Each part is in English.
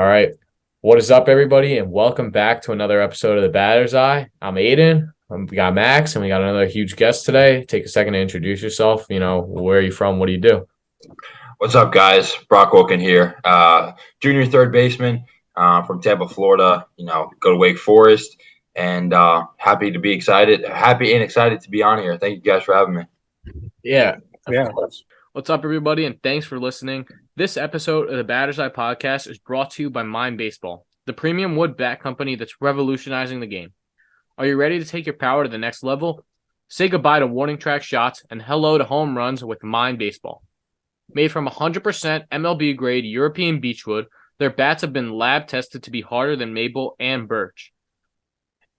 All right. What is up, everybody? And welcome back to another episode of The Batter's Eye. I'm Aiden. We got Max, and we got another huge guest today. Take a second to introduce yourself. Where are you from? What do you do? What's up, guys? Brock Wilken here, junior third baseman from Tampa, Florida. Go to Wake Forest, and happy and excited to be on here. Thank you guys for having me. Yeah, of course. What's up, everybody, and thanks for listening. This episode of the Batter's Eye podcast is brought to you by Mind Baseball, the premium wood bat company that's revolutionizing the game. Are you ready to take your power to the next level? Say goodbye to warning track shots and hello to home runs with Mind Baseball. Made from 100% MLB grade European beechwood, their bats have been lab tested to be harder than maple and birch.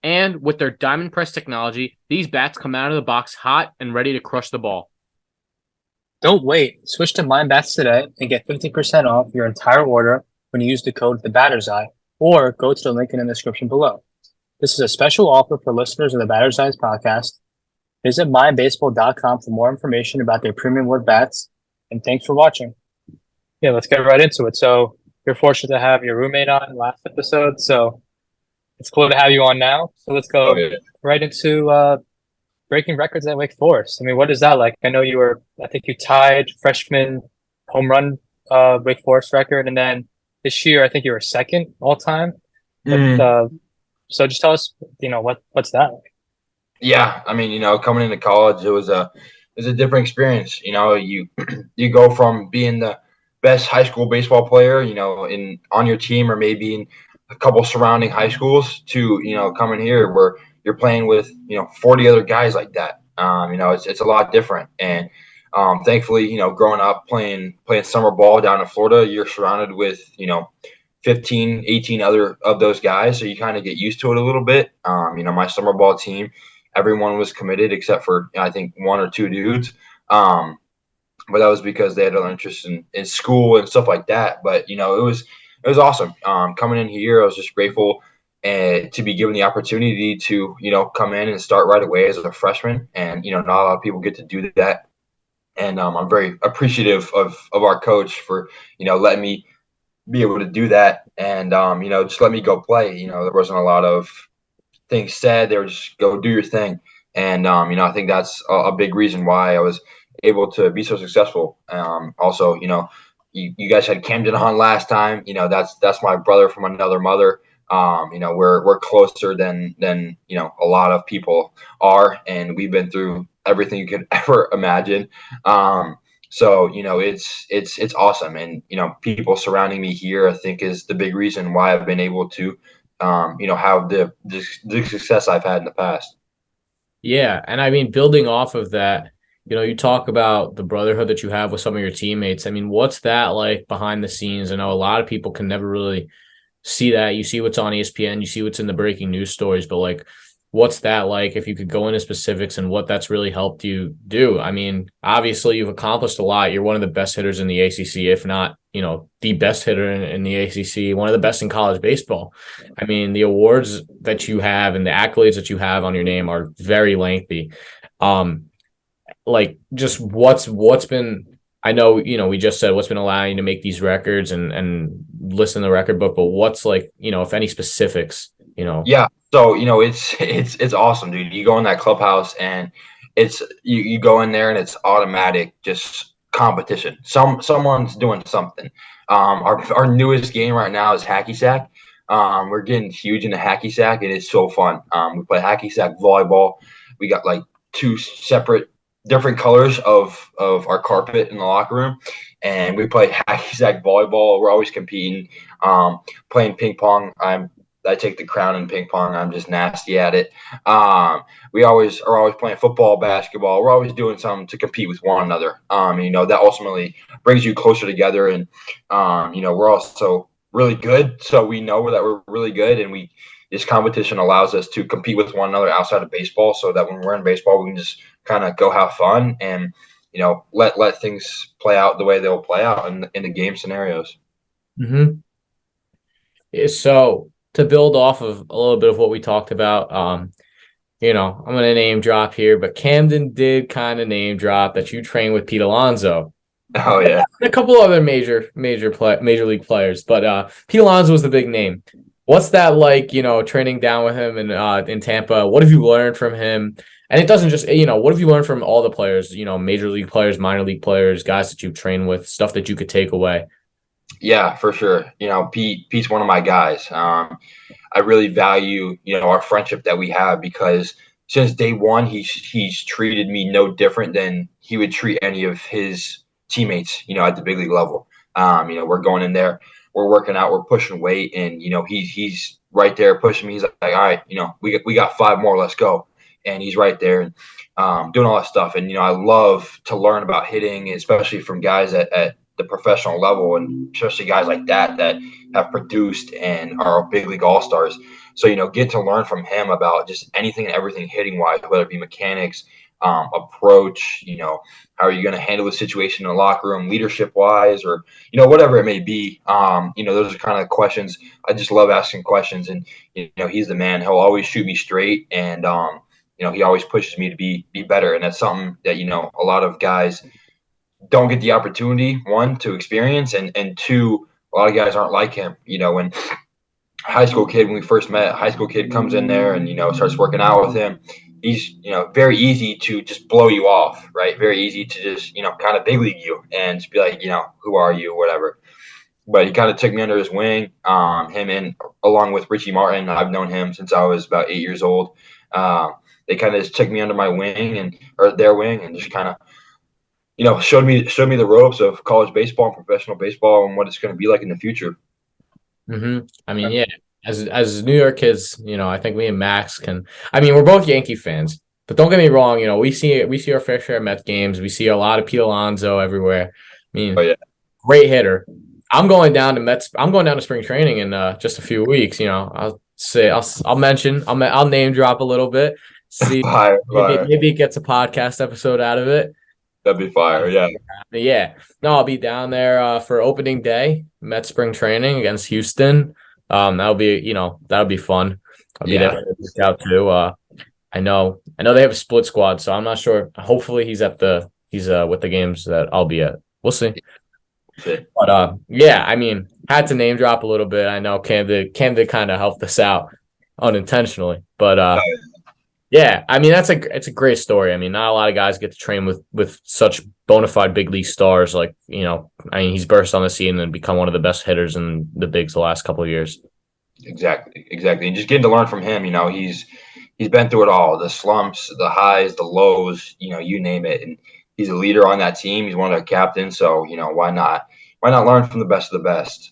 And with their diamond press technology, these bats come out of the box hot and ready to crush the ball. Don't wait. Switch to Mind Bats today and get 50% off your entire order when you use the code The Batter's Eye, or go to the link in the description below. This is a special offer for listeners of the Batter's Eyes podcast. Visit mindbaseball.com for more information about their premium wood bats. And thanks for watching. Yeah, let's get right into it. So you're fortunate to have your roommate on last episode, so it's cool to have you on now. So let's go right into breaking records at Wake Forest. I mean, what is that like? I think you tied freshman home run Wake Forest record, and then this year I think you were second all time. So just tell us, what's that like? Yeah, I mean, coming into college, it was a different experience. You go from being the best high school baseball player, on your team or maybe in a couple surrounding high schools to, coming here where you're playing with, 40 other guys like that. It's a lot different. And thankfully, growing up playing summer ball down in Florida, you're surrounded with, 15, 18 other of those guys. So you kind of get used to it a little bit. My summer ball team, everyone was committed except for, I think, one or two dudes. But that was because they had other interests in school and stuff like that. But, it was awesome. Coming in here, I was just grateful to be given the opportunity to, come in and start right away as a freshman. And, not a lot of people get to do that. And I'm very appreciative of our coach for, letting me be able to do that. And, just let me go play. There wasn't a lot of things said. They were just go do your thing. And, I think that's a big reason why I was able to be so successful. Also, you guys had Camden on last time. That's my brother from another mother. We're closer than a lot of people are, and we've been through everything you could ever imagine. So it's awesome, and people surrounding me here, I think, is the big reason why I've been able to have the success I've had in the past. Yeah, and I mean, building off of that, you talk about the brotherhood that you have with some of your teammates. I mean, what's that like behind the scenes? I know a lot of people can never really see that. You see what's on ESPN, you see what's in the breaking news stories, but like, what's that like? If you could go into specifics and what that's really helped you do. I mean, obviously you've accomplished a lot. You're one of the best hitters in the ACC, if not, the best hitter in the ACC, one of the best in college baseball. I mean, the awards that you have and the accolades that you have on your name are very lengthy. Like just what's been, I know, we just said what's been allowing you to make these records and listen to the record book, but what's like, if any specifics, Yeah. So, it's awesome, dude. You go in that clubhouse and it's, you go in there and it's automatic, just competition. Someone's doing something. Our newest game right now is hacky sack. We're getting huge into hacky sack, and it's so fun. We play hacky sack volleyball. We got like two separate different colors of our carpet in the locker room, and we play hacky sack volleyball. We're always competing, playing ping pong. I take the crown in ping pong. I'm just nasty at it. We always playing football, basketball. We're always doing something to compete with one another. That ultimately brings you closer together, and we're also really good. So we know that we're really good, and this competition allows us to compete with one another outside of baseball, so that when we're in baseball, we can just kind of go have fun and let things play out the way they'll play out in the game scenarios. Mm-hmm. So to build off of a little bit of what we talked about, I'm going to name drop here, but Camden did kind of name drop that you train with Pete Alonso. Oh yeah. And a couple other major league players, but Pete Alonso was the big name. What's that like, training down with him in Tampa? What have you learned from him? And it doesn't just, what have you learned from all the players, major league players, minor league players, guys that you've trained with, stuff that you could take away? Yeah, for sure. Pete's one of my guys. I really value, our friendship that we have because since day one, he's treated me no different than he would treat any of his teammates, at the big league level. We're going in there, we're working out, we're pushing weight, and he's right there pushing me. He's like, all right, we got 5 more, let's go. And he's right there and doing all that stuff. And I love to learn about hitting, especially from guys at the professional level, and especially guys like that have produced and are big league all stars. So get to learn from him about just anything and everything hitting wise, whether it be mechanics, approach, how are you going to handle the situation in the locker room, leadership wise, or whatever it may be. Those are kind of questions. I just love asking questions, and he's the man. He'll always shoot me straight, and he always pushes me to be better, and that's something that a lot of guys don't get the opportunity, one, to experience, and two, a lot of guys aren't like him. When when we first met, high school kid comes in there and starts working out with him, he's very easy to just blow you off, right? Very easy to just kind of big league you and just be like, who are you, whatever. But he kind of took me under his wing, him and along with Richie Martin. I've known him since I was about 8 years old. They kind of just took me under my wing or their wing and just kind of showed me the ropes of college baseball and professional baseball and what it's going to be like in the future. Mm-hmm. I mean, yeah, as New York kids, I think me and Max can. I mean, we're both Yankee fans, but don't get me wrong. We see our fair share of Mets games. We see a lot of Pete Alonso everywhere. I mean, Oh, yeah. Great hitter. I'm going down to spring training in just a few weeks. I'll name drop a little bit. See, Fire. maybe it gets a podcast episode out of it. That'd be fire, yeah. Yeah. No, I'll be down there for opening day, Met spring training against Houston. That'll be fun. I'll be there to check out too. I know they have a split squad, so I'm not sure. Hopefully he's with the games that I'll be at. We'll see. But yeah, I mean, had to name drop a little bit. I know Cam did kind of help us out unintentionally, but yeah, I mean it's a great story. I mean, not a lot of guys get to train with such bona fide big league stars. Like he's burst on the scene and become one of the best hitters in the bigs the last couple of years. Exactly, and just getting to learn from him. He's been through it all: the slumps, the highs, the lows. You name it, and he's a leader on that team. He's one of their captains, so why not learn from the best of the best?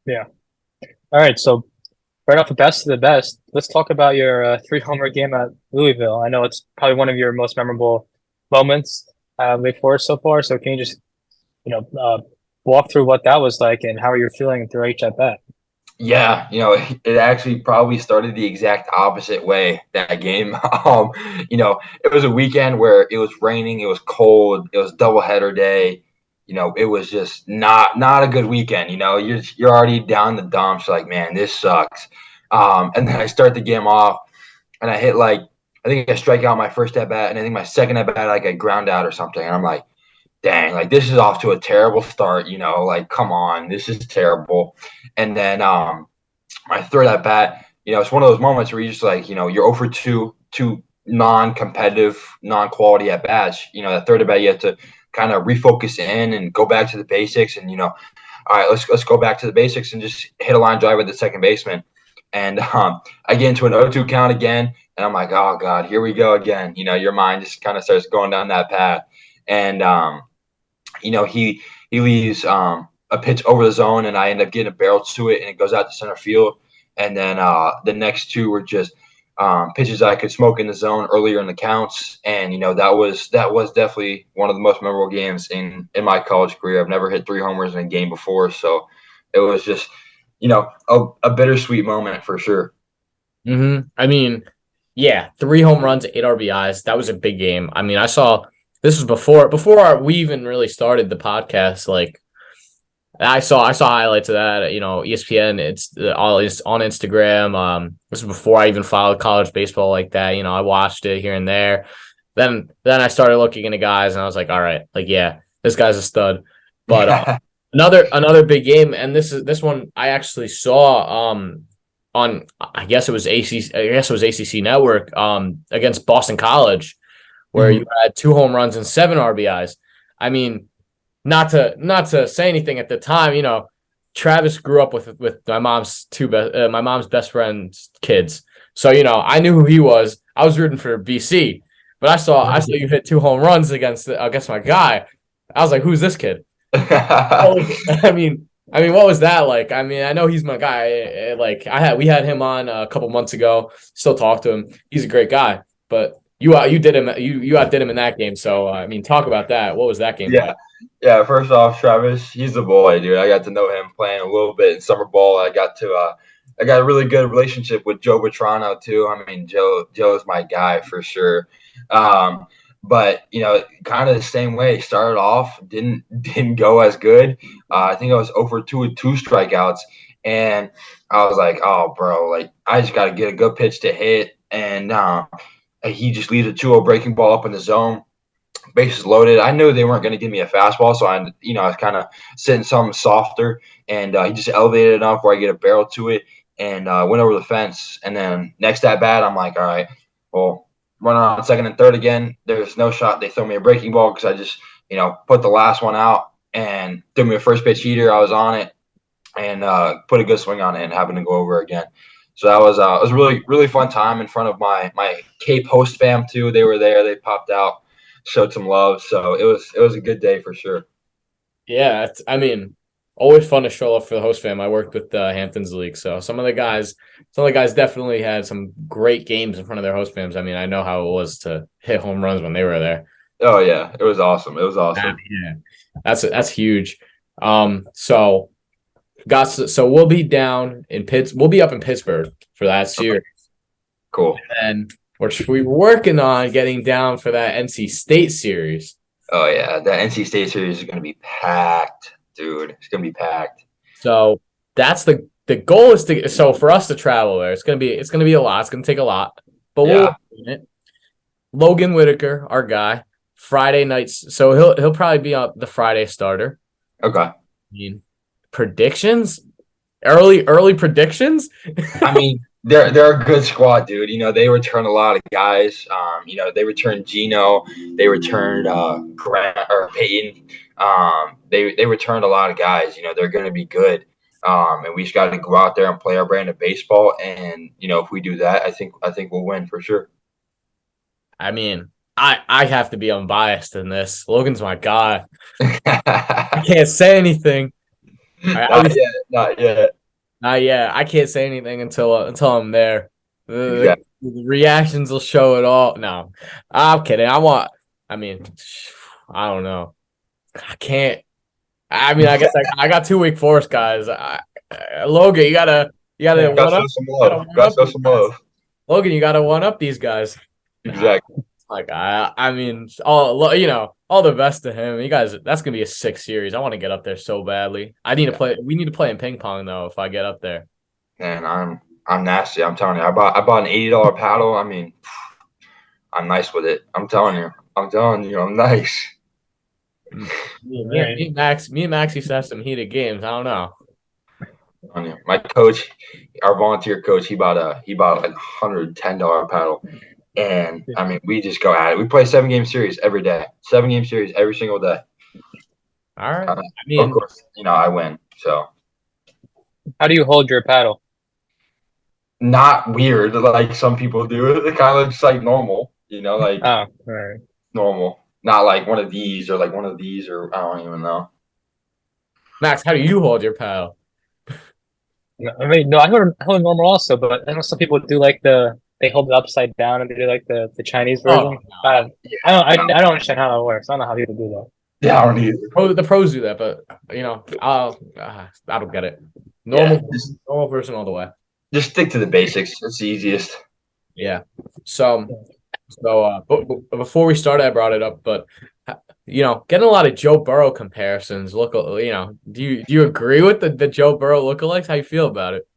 Yeah. All right, so. Right off the best of the best, let's talk about your 3-homer game at Louisville. I know it's probably one of your most memorable moments Wake Forest so far. So can you just, walk through what that was like and how you're feeling through each at bat? Yeah, it actually probably started the exact opposite way that game. It was a weekend where it was raining, it was cold, it was doubleheader day. It was just not a good weekend. You're already down the dumps. Like, man, this sucks. And then I start the game off, and I hit I think I strike out my first at bat, and I think my second at bat I ground out or something. And I'm like, dang, this is off to a terrible start. Come on, this is terrible. And then my third at bat, it's one of those moments where you just you're 0 for 2 non-competitive, non-quality at bats. That third at bat, you have to kind of refocus in and go back to the basics and all right, let's go back to the basics and just hit a line drive at the second baseman. And I get into an 0-2 count again, and I'm like, oh god, here we go again. Your mind just kind of starts going down that path. And he leaves a pitch over the zone, and I end up getting a barrel to it, and it goes out to center field. And then the next two were just pitches I could smoke in the zone earlier in the counts. And, that was definitely one of the most memorable games in my college career. I've never hit 3 homers in a game before. So it was just, a bittersweet moment for sure. Mm-hmm. I mean, yeah, 3 home runs, 8 RBIs. That was a big game. I mean, this was before we even really started the podcast. I saw highlights of that, ESPN. It's on Instagram. This was before I even followed college baseball like that. I watched it here and there. Then I started looking into guys, and I was like, all right, yeah, This guy's a stud. But another big game, and this one I actually saw on I guess it was ACC Network against Boston College, where you had 2 home runs and 7 RBIs. I mean, not to say anything at the time, you know, Travis grew up with my mom's best friend's kids. So, you know, I knew who he was. I was rooting for BC, but I saw you hit 2 home runs against my guy. I was like, who's this kid? I mean, what was that like? I mean, I know he's my guy. Like we had him on a couple months ago. Still talk to him. He's a great guy. But you outdid him in that game. So I mean, talk about that. What was that game like? Yeah. First off, Travis, he's the boy, dude. I got to know him playing a little bit in summer ball. I got a really good relationship with Joe Vetrano too. I mean, Joe's my guy for sure. But you know, kind of the same way. Started off, didn't go as good. I think I was over 2 with 2 strikeouts, and I was like, "Oh, bro, like I just got to get a good pitch to hit." And he just leaves a 2-0 breaking ball up in the zone, bases loaded. I knew they weren't going to give me a fastball, so I was kind of sitting something softer, and he just elevated enough where I get a barrel to it, and went over the fence. And then next at bat, I'm like, all right, well. Run on second and third again. There's no shot. They throw me a breaking ball because I just, put the last one out and threw me a first pitch heater. I was on it and put a good swing on it and happened to go over again. So that was it was a really, really fun time in front of my Cape host fam too. They were there. They popped out, showed some love. So it was a good day for sure. Yeah, always fun to show up for the host fam. I worked with the Hamptons League, so some of the guys definitely had some great games in front of their host fams. I mean, I know how it was to hit home runs when they were there. Oh yeah, it was awesome. It was awesome. Yeah, that's huge. So we'll be down in We'll be up in Pittsburgh for that series. Cool. And we're working on getting down for that NC State series. Oh yeah, that NC State series is going to be packed. Dude, it's gonna be packed. So that's the goal is for us to travel there. It's gonna be a lot. It's gonna take a lot, but we'll win it. Logan Whitaker, our guy, Friday nights. So he'll probably be the Friday starter. Okay. I mean, predictions, early predictions. I mean, they're a good squad, dude. They returned a lot of guys. They returned Gino. They returned Grant or Peyton. They returned a lot of guys. They're going to be good. And we just got to go out there and play our brand of baseball. And if we do that, I think we'll win for sure. I mean, I have to be unbiased in this. Logan's my guy. I can't say anything. Not yet. I can't say anything until I'm there. The reactions will show it all. No, I'm kidding. I don't know. I can't. I mean, I guess I got 2 week force guys. Logan, you gotta one up. Gotta show some love. Logan, you gotta one up these guys. Exactly. Like I mean, all the best to him. You guys, that's gonna be a 6 series. I want to get up there so badly. We need to play in ping pong though. If I get up there, man, I'm nasty. I'm telling you, I bought an $80 paddle. I mean, I'm nice with it. I'm telling you, I'm nice. Me and Max used to have some heated games. I don't know. My coach, our volunteer coach, he bought like $110 paddle. And I mean, we just go at it. We play 7-game series every day. 7-game series every single day. All right. Of course, I win. So, how do you hold your paddle? Not weird like some people do. It kind of looks like normal. Like all right. Normal. Not like one of these or like one of these or I don't even know. Max, how do you hold your paddle? I mean, no, I hold normal also, but I know some people do like they hold it upside down and they do like the Chinese version. I don't understand how that works. I don't know how people do that. Yeah, I don't either. The pros do that, but I don't get it. Normal person all the way. Just stick to the basics. It's the easiest. Yeah. So before we started, I brought it up, but getting a lot of Joe Burrow comparisons. Do you agree with the Joe Burrow lookalikes? How you feel about it?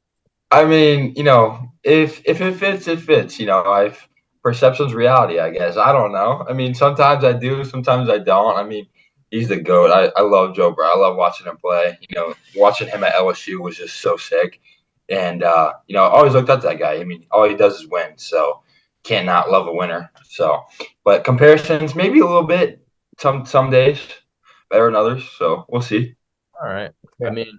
I mean, if it fits, it fits. Perception's reality, I guess. I don't know. I mean, sometimes I do, sometimes I don't. I mean, He's the GOAT. I love Joe Burrow. I love watching him play. Watching him at LSU was just so sick. And, I always looked up to that guy. I mean, all he does is win. So can't not love a winner. So, but comparisons, maybe a little bit, some days better than others. So we'll see. All right. Yeah. I mean,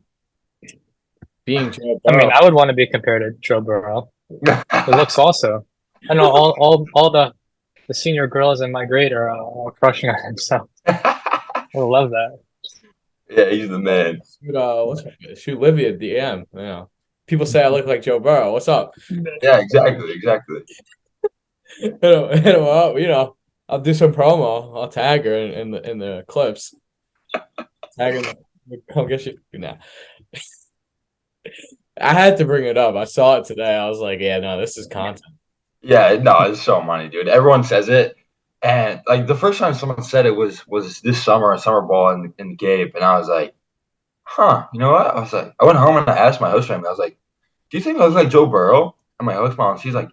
being Joe I mean, Burrow, I would want to be compared to Joe Burrow. The looks also. I know all the senior girls in my grade are crushing on him. So I love that. Yeah, he's the man. shoot Livia DM. People say I look like Joe Burrow. What's up? Yeah, exactly. hit him up. I'll do some promo. I'll tag her in the clips. Tag him. Come get you. Nah. I had to bring it up. I saw it today. I was like, yeah, no, this is content. Yeah, no, it's so money, dude. Everyone says it. And like the first time someone said it was this summer, summer ball in Gabe, and I was like, huh, you know what? I was like, I went home and I asked my host family, I was like, do you think I look like Joe Burrow? And my host mom, she's like,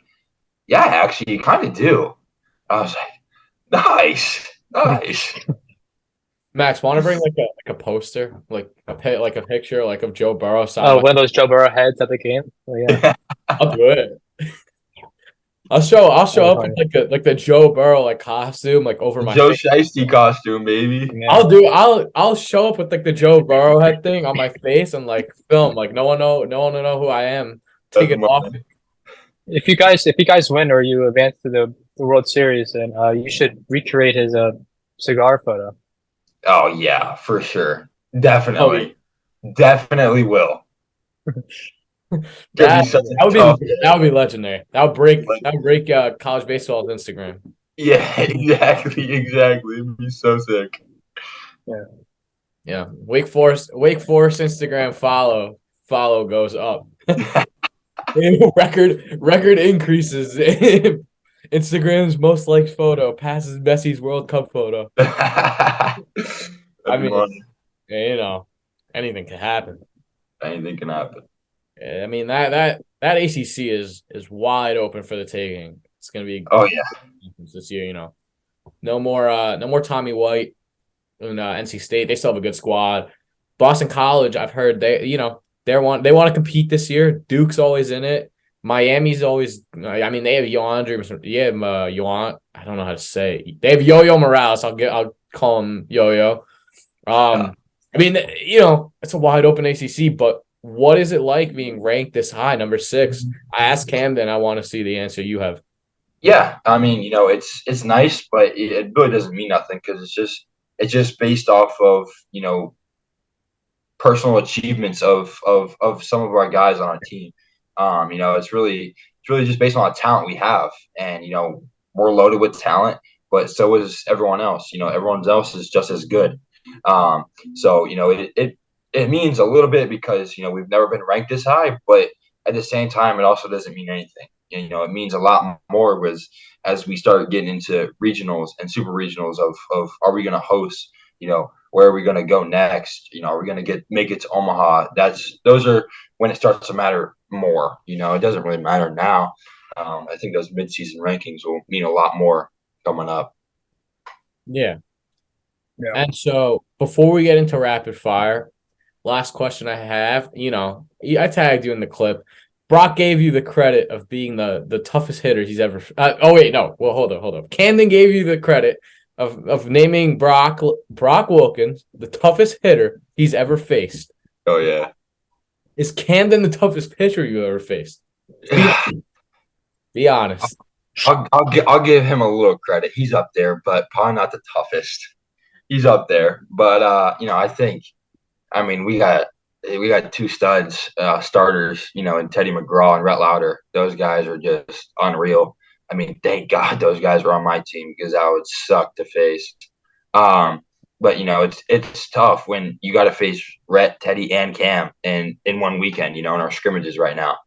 yeah, actually, you kind of do. I was like, nice. Max, want to bring like a poster, like a picture, like of Joe Burrow? Oh, one of those Joe Burrow heads at the game. Oh, yeah, I'll do it. I'll show up with like the Joe Burrow like costume, like over my Joe face. Shiesty costume, baby. Yeah. I'll show up with like the Joe Burrow head thing on my face and like film, like no one will know who I am. Take it off. If you guys win or you advance to the World Series, then you should recreate his cigar photo. Oh yeah, for sure. Definitely will. That would be legendary. That would break college baseball's Instagram. Yeah, exactly. It'd be so sick. Yeah. Wake Forest Instagram follow goes up. record increases. Instagram's most liked photo passes Messi's World Cup photo. I mean, anything can happen. Anything can happen. I mean that ACC is wide open for the taking. It's gonna be this year. No more Tommy White in NC State. They still have a good squad. Boston College, I've heard they want to compete this year. Duke's always in it. Miami's always. I mean, they have I don't know how to say it. They have Yo-Yo Morales. I'll call him Yo-Yo. I mean, it's a wide open ACC, but what is it like being ranked this high, number 6? I asked Camden. I want to see the answer you have. Yeah, I mean, it's nice, but it really doesn't mean nothing because it's just based off of personal achievements of some of our guys on our team. It's really just based on the talent we have, and we're loaded with talent, but so is everyone else. Everyone else is just as good. So it means a little bit because we've never been ranked this high, but at the same time, it also doesn't mean anything. It means a lot more as we start getting into regionals and super regionals of are we going to host, where are we going to go next? Are we going to make it to Omaha? Those are when it starts to matter more. It doesn't really matter now. I think those midseason rankings will mean a lot more coming up. Yeah. And so before we get into rapid fire, last question I have, I tagged you in the clip. Brock gave you the credit of being the toughest hitter he's ever. Hold up. Camden gave you the credit of naming Brock Wilken the toughest hitter he's ever faced. Oh yeah. Is Camden the toughest pitcher you ever faced? Be honest. I'll give him a little credit. He's up there, but probably not the toughest. He's up there, but we got 2 studs, starters, in Teddy McGraw and Rhett Lauder. Those guys are just unreal. I mean, thank God those guys were on my team because that would suck to face. But it's tough when you got to face Rhett, Teddy, and Cam in one weekend. In our scrimmages right now,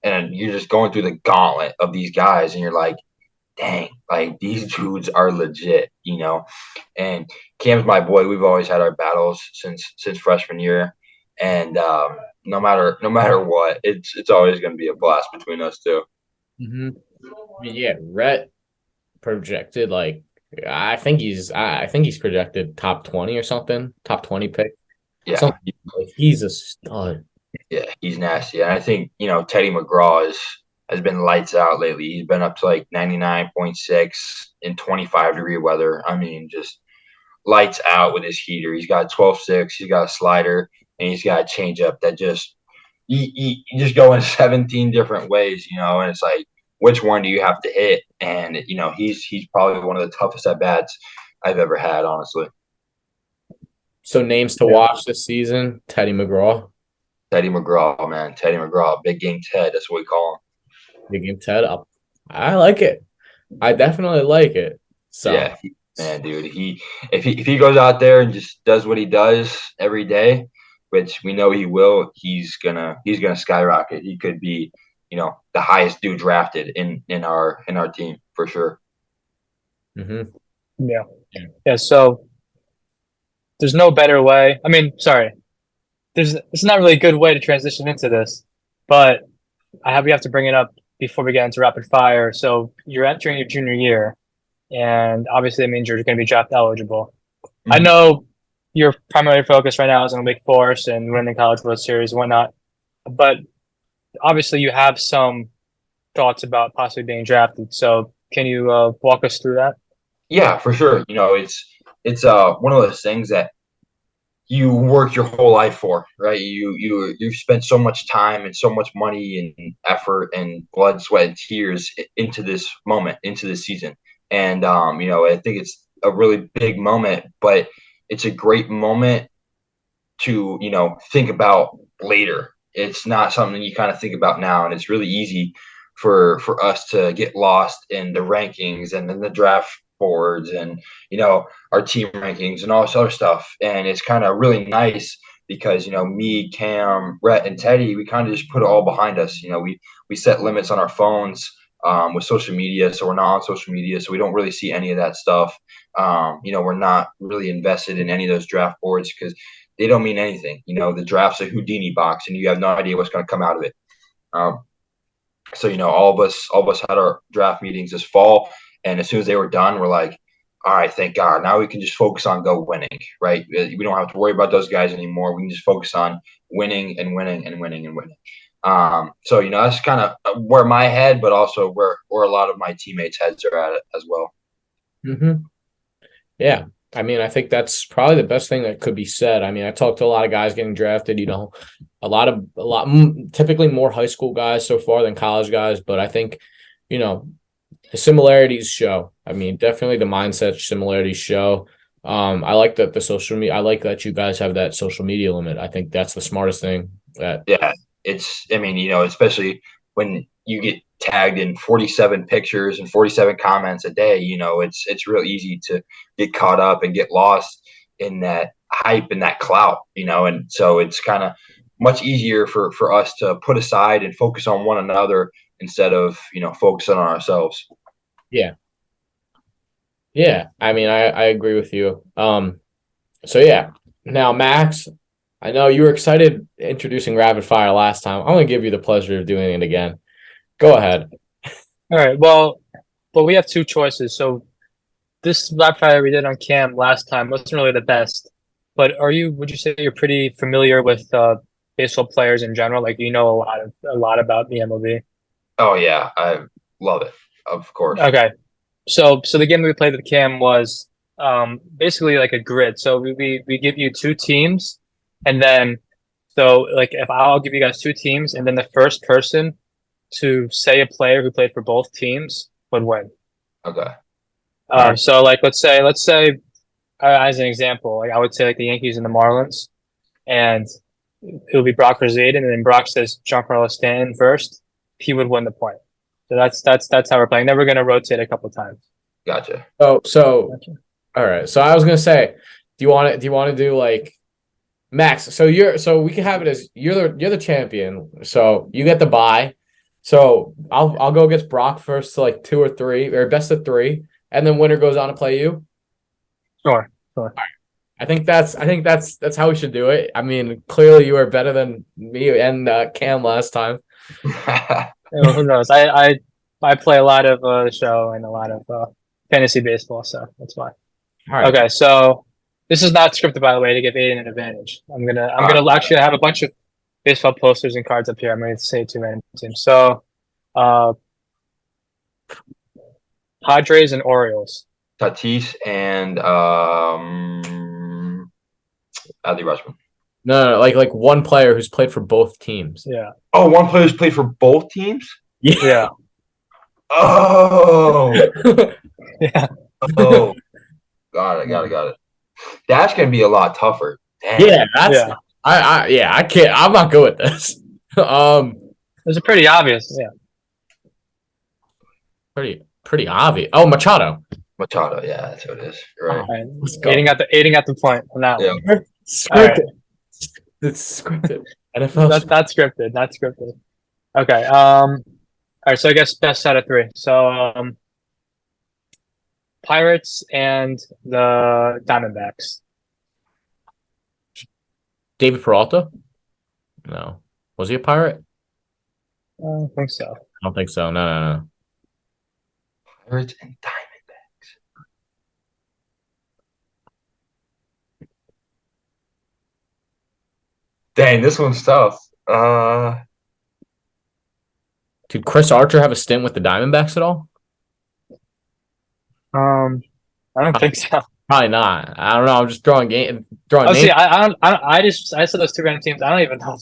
and you're just going through the gauntlet of these guys, and you're like, dang, like these dudes are legit, And Cam's my boy. We've always had our battles since freshman year, and no matter what, it's always going to be a blast between us two. Mm-hmm. I mean, yeah, Rhett projected like I think he's projected top 20 or something, top 20 pick. Yeah, Something like he's a stud. yeah, he's nasty. And I think, Teddy McGraw has been lights out lately. He's been up to like 99.6 in 25-degree weather. I mean, just lights out with his heater. He's got 12.6, he's got a slider, and he's got a changeup that just you just go in 17 different ways, and it's like, which one do you have to hit? And he's probably one of the toughest at bats I've ever had, honestly. So names to watch this season: Teddy McGraw. Teddy McGraw, man, Teddy McGraw, big game Ted. That's what we call him. Big game Ted up. I like it. I definitely like it. So yeah, man, dude, if he goes out there and just does what he does every day, which we know he will, he's gonna skyrocket. He could be, the highest dude drafted in our team for sure. Mm-hmm. Yeah. So there's no better way. I mean, sorry, it's not really a good way to transition into this, but we have to bring it up before we get into rapid fire. So you're entering your junior year, and obviously that means you're going to be draft eligible. Mm-hmm. I know your primary focus right now is on Wake Forest and winning College World Series and whatnot, but obviously you have some thoughts about possibly being drafted. So can you walk us through that? Yeah, for sure. It's one of those things that you work your whole life for, right? You've spent so much time and so much money and effort and blood, sweat, and tears into this moment, into this season. And I think it's a really big moment, but it's a great moment to think about later. It's not something you kind of think about now, and it's really easy for us to get lost in the rankings and then the draft boards and our team rankings and all this other stuff. And it's kind of really nice because me, Cam, Rhett, and Teddy, we kind of just put it all behind us. We set limits on our phones with social media, so we're not on social media, so we don't really see any of that stuff. We're not really invested in any of those draft boards because they don't mean anything. The draft's a Houdini box, and you have no idea what's going to come out of it. So all of us had our draft meetings this fall, and as soon as they were done, we're like, all right, thank God. Now we can just focus on go winning, right? We don't have to worry about those guys anymore. We can just focus on winning and winning and winning and winning. So that's kind of where my head, but also where a lot of my teammates' heads are at it as well. Mm-hmm. Yeah. I mean, I think that's probably the best thing that could be said. I mean, I talked to a lot of guys getting drafted, a lot, typically more high school guys so far than college guys. But I think, the similarities show. I mean, definitely the mindset similarities show. I like that the social media, I like that you guys have that social media limit. I think that's the smartest thing. Yeah, especially when you get tagged in 47 pictures and 47 comments a day, it's real easy to get caught up and get lost in that hype and that clout, and so it's kind of much easier for us to put aside and focus on one another instead of, focusing on ourselves. Yeah. Yeah. I mean, I agree with you. So yeah, now Max, I know you were excited introducing rapid fire last time. I'm going to give you the pleasure of doing it again. Go ahead. All right. Well, we have two choices. So this rapid fire we did on Cam last time wasn't really the best, but would you say you're pretty familiar with baseball players in general? Like, a lot about the MLB? Oh yeah. I love it. Of course. Okay. So the game we played with Cam was basically like a grid. So we give you two teams, and then if I'll give you guys two teams, and then the first person to say a player who played for both teams would win. Okay. So let's say as an example, I would say like the Yankees and the Marlins, and it would be Brock Rosada, and then Brock says Giancarlo Stanton first. He would win the point. So that's how we're playing. Then we're going to rotate a couple times. Gotcha. So all right. So I was going to say, do you want to do like Max? So we can have it as you're the champion. So you get the bye. So I'll go against Brock first to like 2 or 3 or best of 3, and then winner goes on to play you. Sure. All right. I think that's how we should do it. I mean, clearly you are better than me and Cam last time. Who knows? I play a lot of the show and a lot of fantasy baseball, so that's why. All right. Okay, so this is not scripted, by the way, to give Aiden an advantage. I'm gonna actually have a bunch of baseball posters and cards up here. I'm gonna say 2 random teams. So, Padres and Orioles. Tatis and Adley Rutschman. No, like one player who's played for both teams. Yeah. Oh, one player who's played for both teams? Yeah. Oh. Yeah. Oh. Got it. That's gonna be a lot tougher. Damn. Yeah, I can't. I'm not good with this. Those are pretty obvious. Yeah. Pretty obvious. Oh, Machado. Machado, yeah, that's what it is. You're right. All right. Aiding at the point on that one. Scripted. Right. It's scripted. NFL. That's scripted. Not scripted. Okay. All right. So I guess best out of 3. So Pirates and the Diamondbacks. David Peralta? No. Was he a Pirate? I don't think so. I don't think so. No. Pirates and Diamondbacks. Dang, this one's tough. Did Chris Archer have a stint with the Diamondbacks at all? I don't think so. Probably not. I don't know. I'm just throwing names. See, I said those 2 random teams. I don't even know.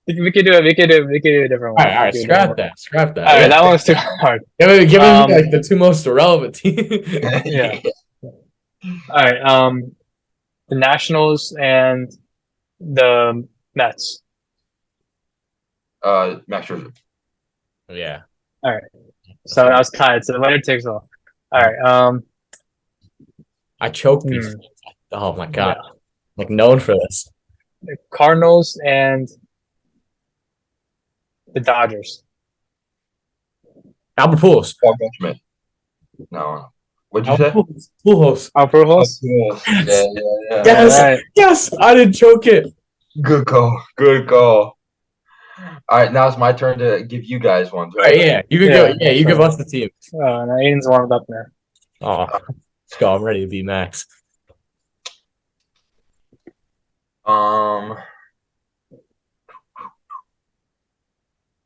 We could do a different one. All right. Scrap that. All right, that one's too hard. Give me like the 2 most irrelevant teams. Yeah. All right. The Nationals and the Mets. Max Scherzer. Yeah. All right. So that was tied. So the winner takes all. All right. I choked these. Oh my god. Yeah. Like known for this. The Cardinals and the Dodgers. Albert Pujols. No. What'd you say? Pujols. Albert Pujols. Yeah. Yes. Right. Yes. I didn't choke it. Good call. All right, now it's my turn to give you guys one. Right? Right, yeah, you can go. Yeah, you give us the team. Oh, now Aiden's warmed up there. Oh, let's go. I'm ready to be Max.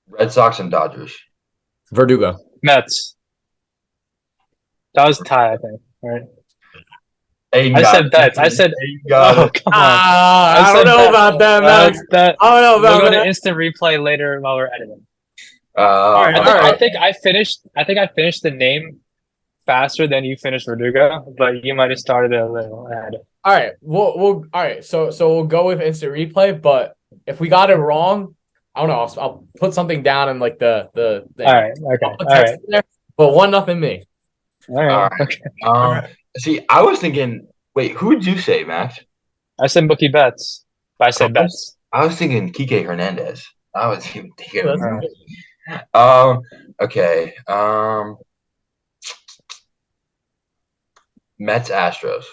Red Sox and Dodgers. Verdugo. Mets. That was a tie, I think. Right. I said bets. I said. Oh, come on. I don't know about that, man. I don't know about that. We'll go to instant replay later while we're editing. All right. I think I finished the name faster than you finished Verdugo, but you might have started it a little ahead. All right. We'll all right. So we'll go with instant replay, but if we got it wrong, I don't know. I'll put something down in like the all right. Okay. All right. There, but 1-0 me. All right. Okay. See, I was thinking. Wait, who did you say, Max? I said Mookie Betts. But I said Betts. I was thinking Kike Hernandez. I was even thinking. Okay. Mets Astros.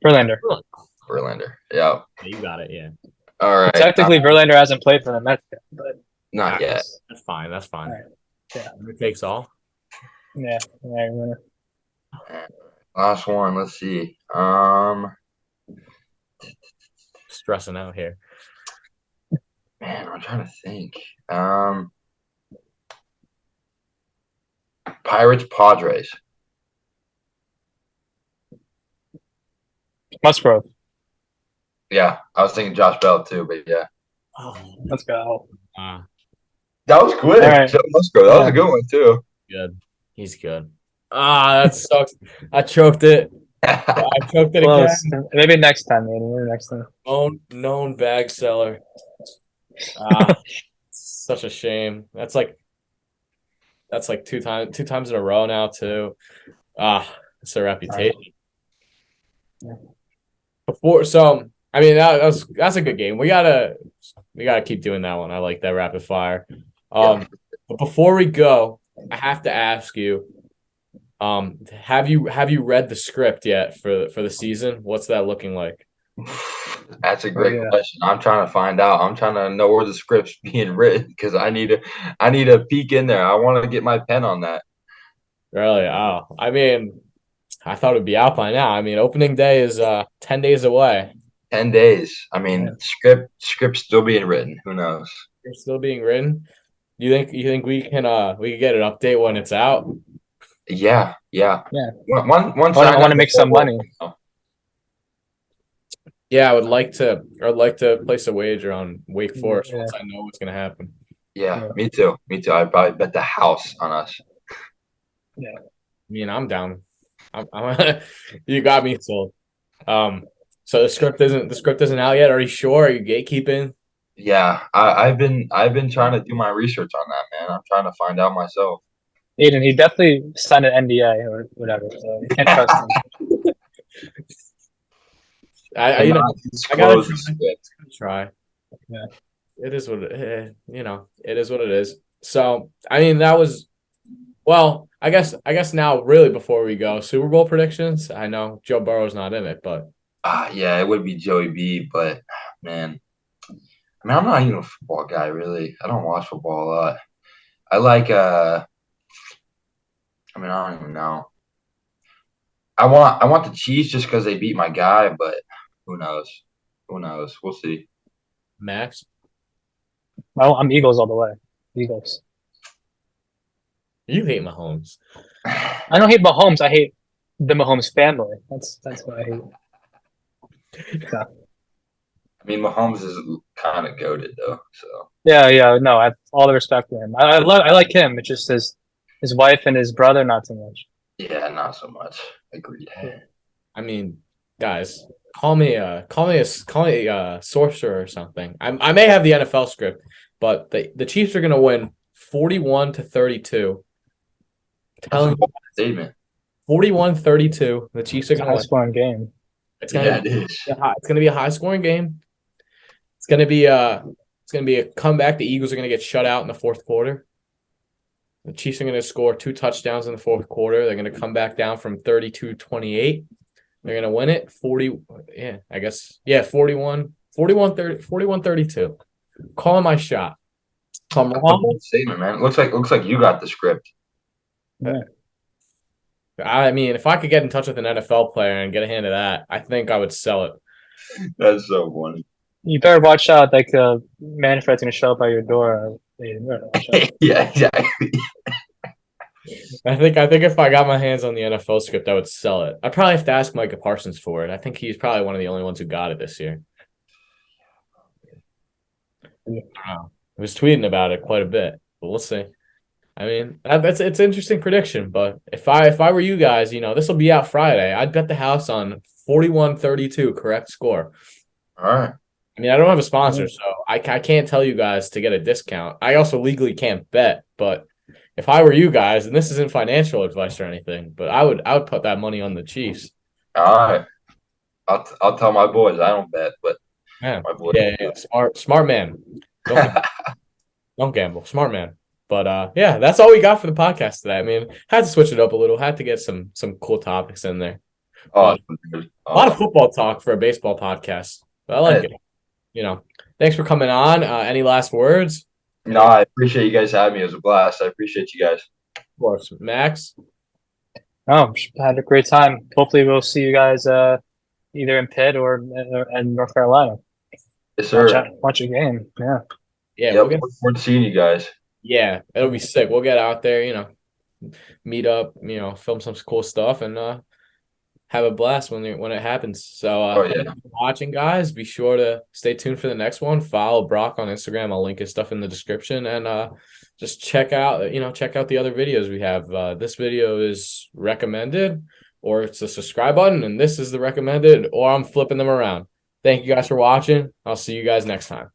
Verlander. Yeah. You got it. Yeah. All right. Technically, Verlander hasn't played for the Mets yet, but not yet. That's fine. All right. Yeah. It takes all. Yeah. Last one. Let's see. Stressing out here. Man, I'm trying to think. Pirates Padres. Musgrove. Yeah, I was thinking Josh Bell too, but yeah. Oh, let's go. That was quick. Right. Musgrove. That was a good one too. Good. He's good. That sucks. I choked it. I choked it again. Maybe next time, maybe next time. Known bag seller. Such a shame. That's like two times in a row now too. It's a reputation. Right. That's a good game. We gotta keep doing that one. I like that rapid fire. But before we go, I have to ask you, have you read the script yet for the season? What's that looking like? That's a great Yeah. question. I'm trying to find out. I'm trying to know where the script's being written because I need a peek in there. I want to get my pen on that. Really? Oh, I mean, I thought it'd be out by now. I mean, opening day is 10 days away. 10 days. I Yeah. mean, script's still being written. Who knows? It's still being written. You think we can get an update when it's out? Yeah. Yeah. Once I I want know to make the some whole- money. Yeah, I'd like to place a wager on Wake Forest Yeah. once I know what's gonna happen. Yeah, me too. Me too. I'd probably bet the house on us. Yeah. I mean, I'm down. You got me sold. So the script isn't out yet. Are you sure? Are you gatekeeping? Yeah, I've been trying to do my research on that, man. I'm trying to find out myself. Aiden, he definitely signed an NDA or whatever, so you can't trust him. I Cannot I gotta disclose the script. try. Yeah. It is what it is what it is. So I mean that was well. I guess now really before we go Super Bowl predictions. I know Joe Burrow's not in it, but Yeah, it would be Joey B, but man, I mean, I'm not even a football guy, really. I don't watch football a lot. I like I mean, I don't even know. I want the Chiefs just because they beat my guy, but who knows? Who knows? We'll see. Max. Well, I'm Eagles all the way. Eagles. You hate Mahomes. I don't hate Mahomes. I hate the Mahomes family. That's what I hate. Yeah. I mean, Mahomes is kind of goated though. So Yeah. No, I have all the respect for him. I like him. It's just his wife and his brother, not so much. yeah, not so much. Agreed. I mean, guys, call me a sorcerer or something. I may have the NFL script, but the Chiefs are gonna win 41-32. That's a bold statement. 41-32. The Chiefs are It's a gonna win. high-scoring game. It's Yeah, gonna it is. it's gonna be a high scoring game. It's gonna be a comeback. The Eagles are gonna get shut out in the fourth quarter. The Chiefs are gonna score 2 touchdowns in the fourth quarter. They're gonna come back down from 32-28. They're gonna win it 40. Yeah, I guess. Yeah, 41-32. Calling my shot. If I'm That's a wrong, bold statement, man. Looks like you got the script. Yeah. I mean, if I could get in touch with an NFL player and get a hand of that, I think I would sell it. That's so funny. You better watch out. Like the Manfred's gonna show up at your door. Aiden, better watch out. Yeah, exactly. I think if I got my hands on the NFL script, I would sell it. I'd probably have to ask Micah Parsons for it. I think he's probably one of the only ones who got it this year. I don't know. I was tweeting about it quite a bit, but we'll see. I mean, it's an interesting prediction, but if I were you guys, this will be out Friday. I'd bet the house on 41-32 correct score. All right. I mean, I don't have a sponsor, so I can't tell you guys to get a discount. I also legally can't bet, but if I were you guys, and this isn't financial advice or anything, but I would put that money on the Chiefs. All right. I'll tell my boys. I don't bet, but Yeah, my boys. yeah. Smart man. Don't gamble. Smart man. But yeah, that's all we got for the podcast today. I mean, had to switch it up a little. Had to get some cool topics in there. Awesome, dude. A lot of football talk for a baseball podcast. But I like it. Thanks for coming on. Any last words? No, I appreciate you guys having me. It was a blast. I appreciate you guys. Of course. Max? Oh, had a great time. Hopefully, we'll see you guys either in Pitt or in North Carolina. Yes, sir. Watch a game. Yeah. Yeah, Yep, look forward to seeing you guys. Yeah, it'll be sick. We'll get out there, meet up, film some cool stuff and have a blast when it happens. So thanks for watching, guys. Be sure to stay tuned for the next one. Follow Brock on Instagram. I'll link his stuff in the description and just check out the other videos we have. This video is recommended, or it's the subscribe button, and this is the recommended, or I'm flipping them around. Thank you guys for watching. I'll see you guys next time.